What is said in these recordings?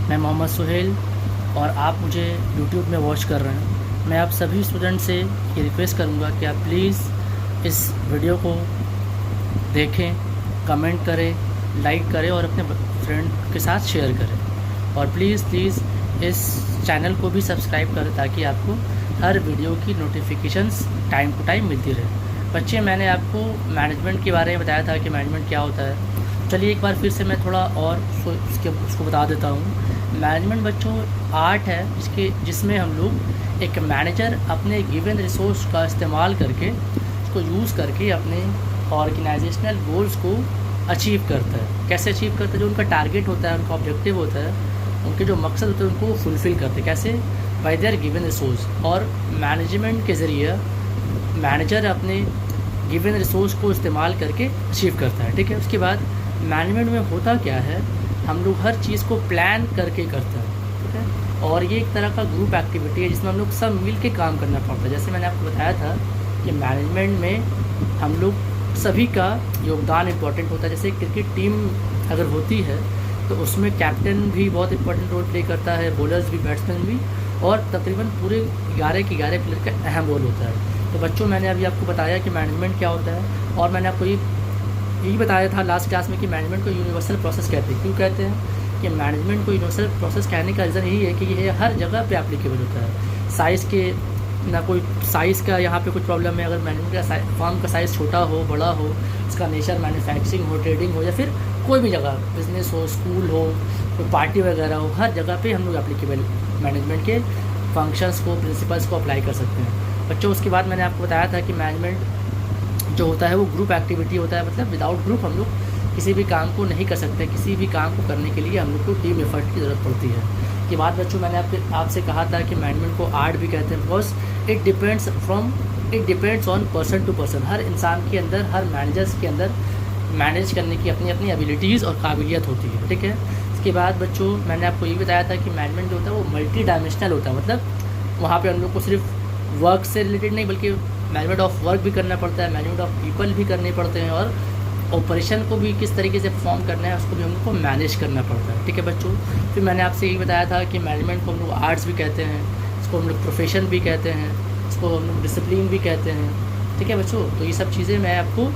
मैं मोहम्मद सुहेल और आप मुझे यूट्यूब में वॉच कर रहे हैं। मैं आप सभी स्टूडेंट से ये रिक्वेस्ट करूँगा कि आप प्लीज़ इस वीडियो को देखें, कमेंट करें, लाइक करें और अपने फ्रेंड के साथ शेयर करें। और प्लीज़ इस चैनल को भी सब्सक्राइब करें ताकि आपको हर वीडियो की नोटिफिकेशंस टाइम टू टाइम मिलती रहे। बच्चे, मैंने आपको मैनेजमेंट के बारे में बताया था कि मैनेजमेंट क्या होता है। चलिए एक बार फिर से मैं थोड़ा और उसको बता देता हूँ। मैनेजमेंट बच्चों आर्ट है जिसमें हम लोग एक मैनेजर अपने गिवन रिसोर्स का इस्तेमाल करके उसको यूज़ करके अपने ऑर्गेनाइजेशनल गोल्स को अचीव करता है। कैसे अचीव करता है? जो उनका टारगेट होता है, उनका ऑब्जेक्टिव होता है, उनके जो मकसद होते हैं उनको फुलफ़िल करते हैं। कैसे? Bye there given resource. और मैनेजमेंट के ज़रिए मैनेजर अपने गिवन रिसोर्स को इस्तेमाल करके अचीव करता है। ठीक है। उसके बाद मैनेजमेंट में होता क्या है, हम लोग हर चीज़ को प्लान करके करते हैं। ठीक है। और ये एक तरह का ग्रुप एक्टिविटी है जिसमें हम लोग सब मिल के काम करना पड़ता है। जैसे मैंने आपको बताया था कि मैनेजमेंट में हम लोग सभी का योगदान इम्पॉर्टेंट होता है। जैसे क्रिकेट टीम अगर होती है तो उसमें कैप्टन भी बहुत इंपॉर्टेंट रोल प्ले करता है, बॉलर्स भी, बैट्समैन भी, और तकरीबन पूरे 11 के 11 प्लेयर का अहम रोल होता है। तो बच्चों, मैंने अभी आपको बताया कि मैनेजमेंट क्या होता है, और मैंने आपको यही बताया था लास्ट क्लास में कि मैनेजमेंट को यूनिवर्सल प्रोसेस कहते हैं। क्यों कहते हैं कि मैनेजमेंट को यूनिवर्सल प्रोसेस कहने का रीज़न यही है कि ये हर जगह पे एप्लीकेबल होता है। साइज़ के ना कोई साइज़ का यहाँ पे कुछ प्रॉब्लम है, अगर मैनेजमेंट का फर्म का साइज़ छोटा हो, बड़ा हो, उसका नेचर मैन्युफैक्चरिंग हो, ट्रेडिंग हो, या फिर कोई भी जगह बिजनेस हो, स्कूल हो, कोई पार्टी वगैरह हो, हर जगह पे हम लोग एप्लीकेबल मैनेजमेंट के फंक्शंस को, प्रिंसिपल्स को अप्लाई कर सकते हैं। बच्चों, उसके बाद मैंने आपको बताया था कि मैनेजमेंट जो होता है वो ग्रुप एक्टिविटी होता है। मतलब विदाउट ग्रुप हम लोग किसी भी काम को नहीं कर सकते। किसी भी काम को करने के लिए हम लोग को टीम एफर्ट की ज़रूरत पड़ती है। ये बात बच्चों मैंने आपसे कहा था कि मैनेजमेंट को आर्ट भी कहते हैं, because it depends on person to person. हर इंसान के अंदर, हर मैनेजर्स के अंदर मैनेज करने की अपनी अपनी एबिलिटीज़ और काबिलियत होती है। ठीक है। इसके बाद बच्चों मैंने आपको ये बताया था कि मैनेजमेंट जो होता है वो मल्टी डायमेंशनल होता है। मतलब वहाँ पे हम लोग को सिर्फ वर्क से रिलेटेड नहीं, बल्कि मैनेजमेंट ऑफ वर्क भी करना पड़ता है, मैनेजमेंट ऑफ पीपल भी करने पड़ते हैं, और ऑपरेशन को भी किस तरीके से परफॉर्म करना है उसको भी हमको मैनेज करना पड़ता है। ठीक है बच्चों। फिर मैंने आपसे यही बताया था कि मैनेजमेंट को हम लोग आर्ट्स भी कहते हैं, इसको हम लोग प्रोफेशन भी कहते हैं, इसको हम लोग डिसिप्लिन भी कहते हैं। ठीक है बच्चों। तो ये सब चीज़ें मैं आपको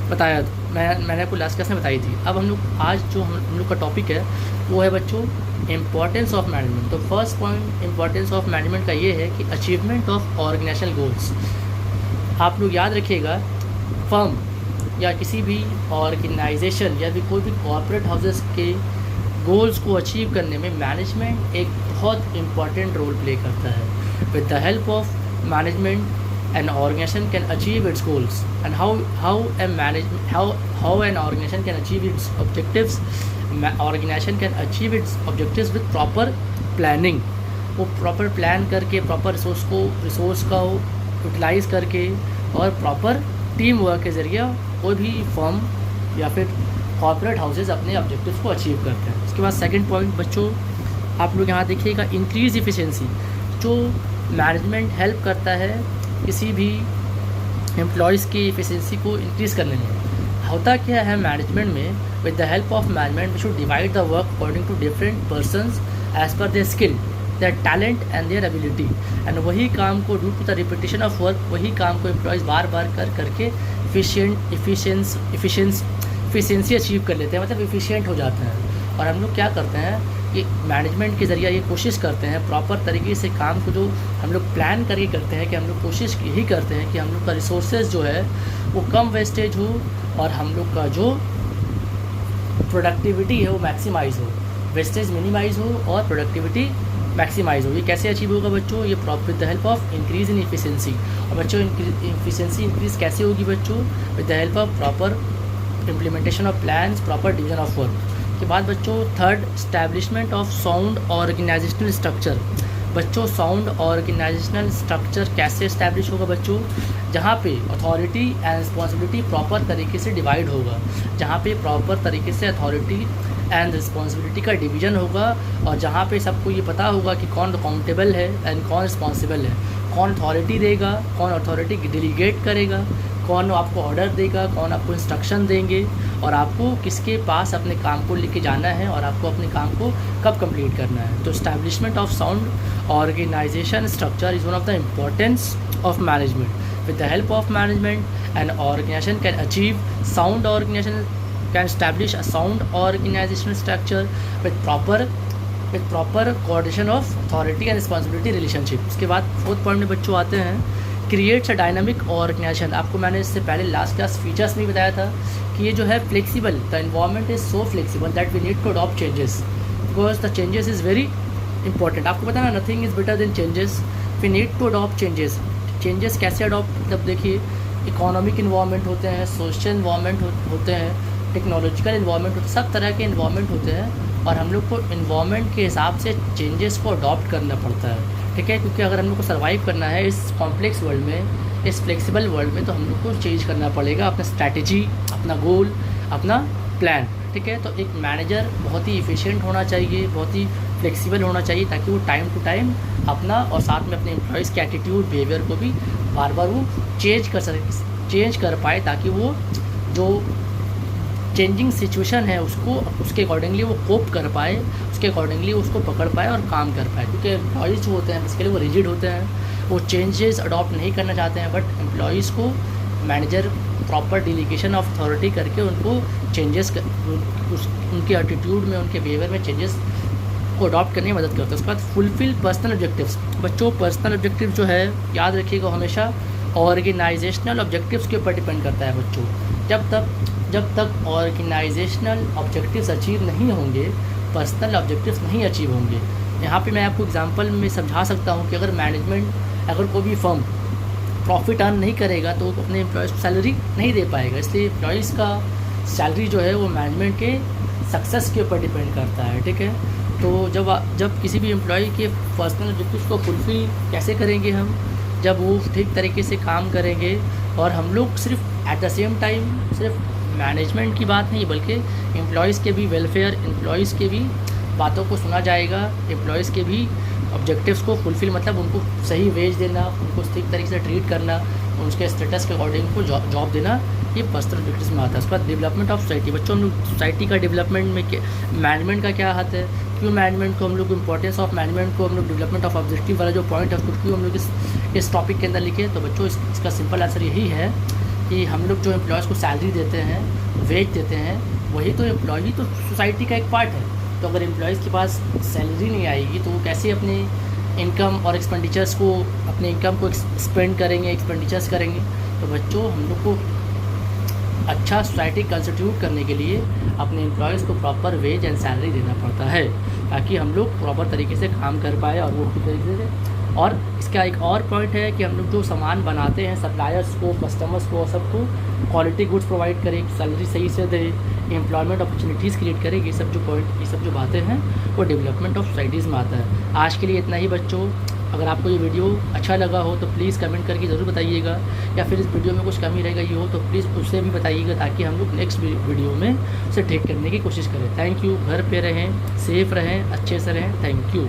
बताया, मैंने आपको लास्ट क्लास में बताई थी। अब हम लोग आज जो हम लोग का टॉपिक है वो है बच्चों इम्पॉर्टेंस ऑफ मैनेजमेंट। तो first point importance of management का ये है कि अचीवमेंट ऑफ ऑर्गेनाइजेशनल गोल्स। आप लोग याद रखिएगा, फर्म या किसी भी ऑर्गेनाइजेशन या भी कोई भी कॉर्पोरेट हाउसेस के गोल्स को अचीव करने में मैनेजमेंट एक बहुत इम्पॉर्टेंट रोल प्ले करता है। With the help of management an organization can achieve its goals, and how an organization can achieve its objectives. Organization can achieve its objectives with proper planning. वो proper plan करके, proper resource का utilise करके और proper team work के ज़रिए कोई भी firm या फिर कॉर्पोरेट हाउसेस अपने ऑब्जेक्टिव्स को अचीव करते हैं। उसके बाद सेकंड पॉइंट बच्चों आप लोग यहाँ देखिएगा, इंक्रीज इफ़िशिएंसी। जो मैनेजमेंट हेल्प करता है किसी भी एम्प्लॉयज़ की एफिशिएंसी को इंक्रीज़ करने में। होता क्या है मैनेजमेंट में, with the help of management we should divide the work according to different persons as per their skill, their talent and their ability. And वही काम को due to the repetition of work, वही काम को employees बार बार करके efficiency achieve कर लेते हैं, मतलब इफ़िशिएंट हो जाते हैं। और हम लोग क्या करते हैं कि मैनेजमेंट के ज़रिए ये कोशिश करते हैं प्रॉपर तरीके से काम को, जो हम लोग प्लान करके करते हैं, कि हम लोग कोशिश यही करते हैं कि हम लोग का रिसोर्सेज जो है वो कम वेस्टेज हो और हम लोग का जो प्रोडक्टिविटी है वो मैक्सिमाइज़ हो, वेस्टेज मिनिमाइज़ हो और प्रोडक्टिविटी मैक्सिमाइज़ हो। ये कैसे अचीव होगा बच्चों? ये with the help of increase in efficiency. और बच्चों एफिशिएंसी इंक्रीज़ कैसे होगी बच्चों? With the help of proper implementation of plans, proper division of work. के बाद बच्चों third, establishment of sound organizational structure. बच्चों साउंड ऑर्गेनाइजेशनल स्ट्रक्चर कैसे इस्टेब्लिश होगा बच्चों? जहाँ पे अथॉरिटी एंड रिस्पॉन्सिबिलिटी प्रॉपर तरीके से डिवाइड होगा, जहाँ पे प्रॉपर तरीके से अथॉरिटी एंड रिस्पॉन्सिबिलिटी का डिवीज़न होगा, और जहाँ पे सबको ये पता होगा कि कौन अकाउंटेबल है एंड कौन रिस्पॉन्सिबल है, कौन अथॉरिटी देगा, कौन अथॉरिटी डिलीगेट करेगा, कौन आपको ऑर्डर देगा, कौन आपको इंस्ट्रक्शन देंगे, और आपको किसके पास अपने काम को लेके जाना है और आपको अपने काम को कब कंप्लीट करना है। तो establishment of sound organization structure is one of the importance of management. With the help of management an organization can achieve sound organization can establish a sound organization structure with proper coordination of authority and responsibility relationship. उसके बाद fourth point में बच्चों आते हैं creates a dynamic organisation. आपको मैंने इससे पहले लास्ट क्लास फीचर्स में बताया था कि ये जो है flexible, the environment is so flexible that we need to adopt changes because the changes is very important. आपको पता ना, nothing is better than changes, we need to adopt changes. Changes कैसे अडॉप्ट, मतलब देखिए इकोनॉमिक इन्वायरमेंट होते हैं, social environment होते हैं, टेक्नोलॉजिकल इन्वायरमेंट होते हैं, सब तरह के इन्वायरमेंट होते हैं और हम लोग को इन्वायरमेंट के हिसाब से चेंजेस को अडॉप्ट करना पड़ता है, ठीक है। क्योंकि अगर हम लोग को सर्वाइव करना है इस कॉम्प्लेक्स वर्ल्ड में, इस फ्लेक्सिबल वर्ल्ड में, तो हम लोग को चेंज करना पड़ेगा अपना स्ट्रैटेजी, अपना गोल, अपना प्लान, ठीक है। तो एक मैनेजर बहुत ही इफ़िशिएंट होना चाहिए, बहुत ही फ्लेक्सिबल होना चाहिए ताकि वो टाइम टू टाइम अपना और साथ में अपने एम्प्लॉयज़ के एटीट्यूड, बिहेवियर को भी बार बार वो चेंज कर पाए ताकि वो जो चेंजिंग सिचुएशन है उसको उसके अकॉर्डिंगली वो कोप कर पाए, उसके अकॉर्डिंगली उसको पकड़ पाए और काम कर पाए। क्योंकि एम्प्लॉयज़ जो होते हैं इसके लिए वो रिजिड होते हैं, वो चेंजेस अडॉप्ट नहीं करना चाहते हैं, बट एम्प्लॉयज़ को manager proper delegation of authority करके उनको चेंजेस उनके एटीट्यूड में, उनके बिहेवियर में चेंजेस को अडॉप्ट करने में मदद करता है। उसके बाद फुलफिल पर्सनल ऑब्जेक्टिव्स। बच्चों पर्सनल ऑब्जेक्टिव जो है याद रखिएगा हमेशा ऑर्गेनाइजेशनल ऑब्जेक्टिव्स के ऊपर डिपेंड करता है बच्चों। जब तक ऑर्गेनाइजेशनल ऑब्जेक्टिव्स अचीव नहीं होंगे, पर्सनल ऑब्जेक्टिव्स नहीं अचीव होंगे। यहाँ पे मैं आपको एग्जांपल में समझा सकता हूँ कि अगर मैनेजमेंट, अगर कोई भी फर्म प्रॉफिट अर्न नहीं करेगा तो वो अपने एम्प्लॉयज़ को सैलरी नहीं दे पाएगा। इसलिए एम्प्लॉयज़ का सैलरी जो है वो मैनेजमेंट के सक्सेस के ऊपर डिपेंड करता है, ठीक है। तो जब किसी भी एम्प्लॉय के पर्सनल ऑब्जेक्टिव्स को फुलफ़िल कैसे करेंगे हम, जब वो ठीक तरीके से काम करेंगे और हम लोग सिर्फ एट द सेम टाइम सिर्फ मैनेजमेंट की बात नहीं बल्कि एम्प्लॉयज़ के भी वेलफेयर, एम्प्लॉयज़ के भी बातों को सुना जाएगा, एम्प्लॉयज़ के भी ऑब्जेक्टिव्स को फुलफ़िल, मतलब उनको सही वेज देना, उनको ठीक तरीके से ट्रीट करना, उनके स्टेटस के अकॉर्डिंग उनको जॉब देना, ये पर्सनल ऑब्जेक्टिव्स में आता है। उसके बाद डेवलपमेंट ऑफ सोसाइटी। बच्चों हम लोग सोसाइटी का डेवलपमेंट में मैनेजमेंट का क्या हाथ है, क्यों मैनेजमेंट को हम लोग इंपॉर्टेंस ऑफ मैनेजमेंट को हम लोग डेवलपमेंट ऑफ ऑब्जेक्टिव वाला जो पॉइंट है उसको क्यों हम लोग इस टॉपिक के अंदर लिखे। तो बच्चों इसका सिंपल आंसर यही है कि हम लोग जो एम्प्लॉयज़ को सैलरी देते हैं, वेज देते हैं, वही तो एम्प्लॉय तो सोसाइटी का एक पार्ट है। तो अगर एम्प्लॉयज़ के पास सैलरी नहीं आएगी तो वो कैसे अपने इनकम और एक्सपेंडिचर्स को, अपने इनकम को स्पेंड करेंगे, एक्सपेंडिचर्स करेंगे। तो बच्चों हम लोग को अच्छा सोसाइटी कंस्टिट्यूट करने के लिए अपने एम्प्लॉयज़ को प्रॉपर वेज एंड सैलरी देना पड़ता है ताकि हम लोग प्रॉपर तरीके से काम कर पाए और वो ठीक तरीके से। और इसका एक और पॉइंट है कि हम लोग जो सामान बनाते हैं सप्लायर्स को, कस्टमर्स को, सबको क्वालिटी गुड्स प्रोवाइड करें, सैलरी सही से दे, एम्प्लॉयमेंट अपॉर्चुनिटीज़ क्रिएट करें। ये सब जो बातें हैं वो डेवलपमेंट ऑफ सोसाइटीज़ में आता है। आज के लिए इतना ही बच्चों। अगर आपको ये वीडियो अच्छा लगा हो तो प्लीज़ कमेंट करके ज़रूर बताइएगा, या फिर इस वीडियो में कुछ कमी रह गई हो तो प्लीज़ उससे भी बताइएगा ताकि हम लोग नेक्स्ट वीडियो में उसे ठीक करने की कोशिश करें। Thank you. घर पे रहें, सेफ़ रहें, अच्छे से रहें। Thank you.